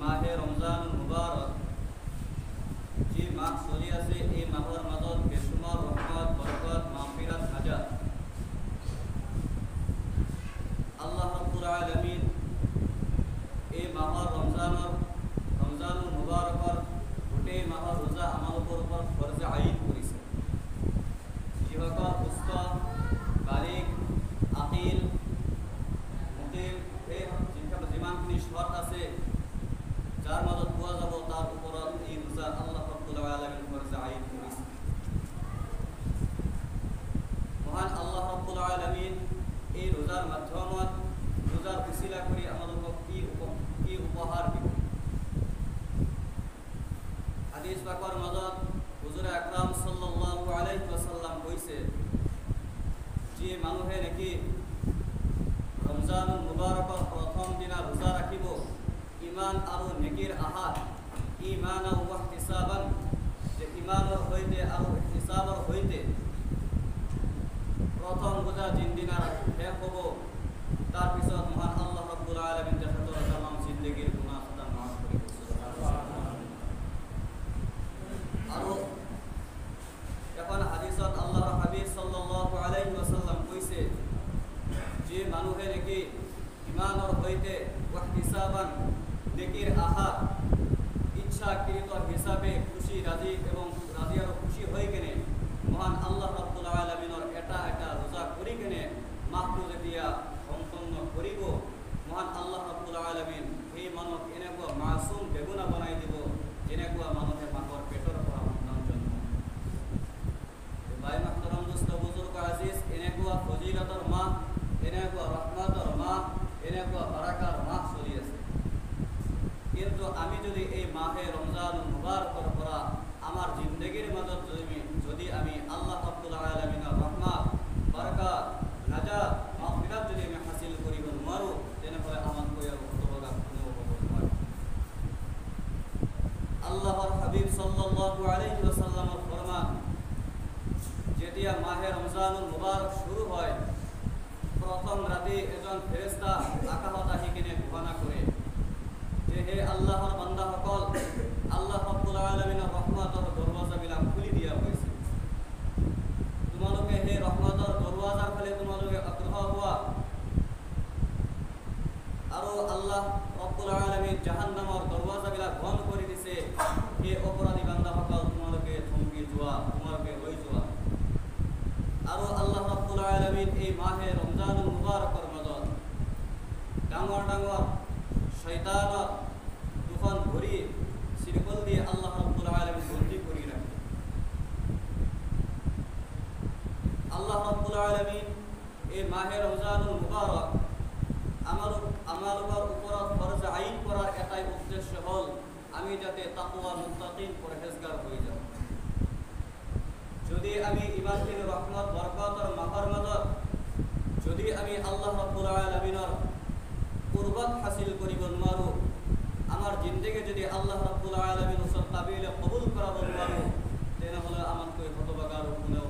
মাহে ৰমজান মুবাৰক যি মাহ চলি আছে এই মাহৰ মাজত বেছুমাৰ ৰহমত বৰকত মাগফিৰাত নাজাত আল্লাহ ৰাব্বুল আলামিন এই মাহৰ ৰমজানুল মুবাৰকৰ গোটেই মাহৰ ৰোজা আমালোকৰ ওপৰত ফৰজ আইন কৰিছে। যিসকল সুস্থ বালিগ আকিল মুকিল এই যিমানখিনি শৰ্ত আছে যাৰ মাজত পোৱা যাব তাৰ ওপৰত এই ৰোজা আল্লাহ ৰাব্বুল আলামিন ফৰজ আইন কৰিছে। মহান আল্লাহ ৰাব্বুল আলামিন এই ৰোজাৰ মাধ্যমত ৰোজাৰ উচিলা কৰি আমালোকক কি উপহাৰ দিব। হাদিস পাকৰ মাজত হুজুৰ আকৰাম সাল্লাল্লাহু আলাইহি ওয়াসাল্লাম কৈছে যে মানুহে নেকি ৰমজানুল মুবাৰকৰ প্ৰথম দিনা ৰোজা ৰাখিব ইমান আৰু নেকিৰ আহাত ইমান আৰু ইহতিসাবান যে ইমানৰ সৈতে আৰু ইহতিসাবৰ সৈতে প্ৰথম ৰোজা যিদিনা শেষ হ'ব তাৰপিছত মহান আল্লাহ ৰাব্বুল আলামিন তেখেতৰ তামাম জিন্দগীৰ গুনাহ খতা মাফ কৰি দিব। আৰু এখন হাদিসত আল্লাহৰ হাবিব সাল্লাল্লাহু আলাইহি ওয়াসাল্লাম কৈছে যে মানুহে নেকি ইমানৰ সৈতে ইহতিসাবান নেকিৰ আহাত ইচ্ছাকৃত হিচাপে খুশি ৰাজি আৰু খুশি হৈ কেনে মহান আল্লাহ ৰাব্বুল আলামিনৰ এটা ৰোজা কৰি কেনে মাহটো যেতিয়া সম্পন্ন কৰিব মহান আল্লাহ ৰাব্বুল আলামিন সেই মানুহক এনেকুৱা মাছুম বেগুনা বনাই দিব যেনেকুৱা মানুহে মাকৰ পেটৰ পৰা সন্তান জন্ম। ভাই মাহতৰম দোস্ত বুজুৰ্গ আজিজ এনেকুৱা ফজিলতৰ মাহ এনেকুৱা ৰহমতৰ মাহ এনেকুৱা বাৰাকাৰ মাহ চলি আছে। কিন্তু আমি যদি এই মাহে ৰমজানুল মুবাৰকৰ পৰা আমাৰ জিন্দগীৰ মাজত যদি আমি আল্লাহ ৰাব্বুল আলামিনৰ ৰহমত বাৰাকাত নাজাত মাগফিৰাত যদি আমি হাসিল কৰিব নোৱাৰোঁ তেনেহ'লে আমাতকৈ আৰু হতভাগা কোনেও হ'ব নোৱাৰে। আল্লাহৰ হাবিব সাল্লাল্লাহু আলাইহি ওয়াসাল্লামৰ ফৰমান যেতিয়া মাহে ৰমজানুল মুবাৰক শুৰু হয় প্ৰথম ৰাতি এজন ফেৰেশতা আকাশত আহি কিনে ঘোষণা কৰে যে হে আল্লাহৰ বান্দাসকল আল্লাহ ৰাব্বুল আলামিনৰ ৰহমতৰ দৰৱাজাবিলাক খুলি দিয়া হৈছে। তোমালোকে সেই ৰহমতৰ দৰৱাজাৰ ফালে তোমালোকে আগ্ৰহ হোৱা আৰু আল্লাহ ৰাব্বুল আলামিন জাহান্নামৰ দৰৱাজাবিলাক বন্ধ কৰি দিছে সেই অপৰাধী বান্দাসকল তোমালোকে থমকি যোৱা তোমালোকে ৰৈ যোৱা। আৰু আল্লাহ ৰাব্বুল আলামিন এই মাহে ৰমজানুল মুবাৰকৰ মাজত ডাঙৰ শয়তানৰ দুখন ভৰি চিৰিকল দিয়ে আল্লাহ ৰাব্বুল আলামিন বন্দী কৰি ৰাখে। আল্লাহ ৰাব্বুল আলামিন এই মাহে ৰমজানুল মুবাৰক আমালোকৰ ওপৰত ফরজ আইন করার এটাই উদ্দেশ্য হল আমি যাতে তাকওয়া মুত্তাকিন পরহেজগার হয়ে যাও। যদি আমি ইমানখিন রহমত বৰকতৰ মাহৰ মাজত যদি আমি আল্লাহ ৰাব্বুল আলামিনৰ কুৰবাত হাসিল কৰিব নোৱাৰো আমাৰ জিন্দগী যদি আল্লাহ ৰাব্বুল আলামিনৰ ওচৰত কাবিল কবুল কৰাব নোৱাৰো তেনেহ'লে আমাতকৈ হতভাগা আৰু কোনেও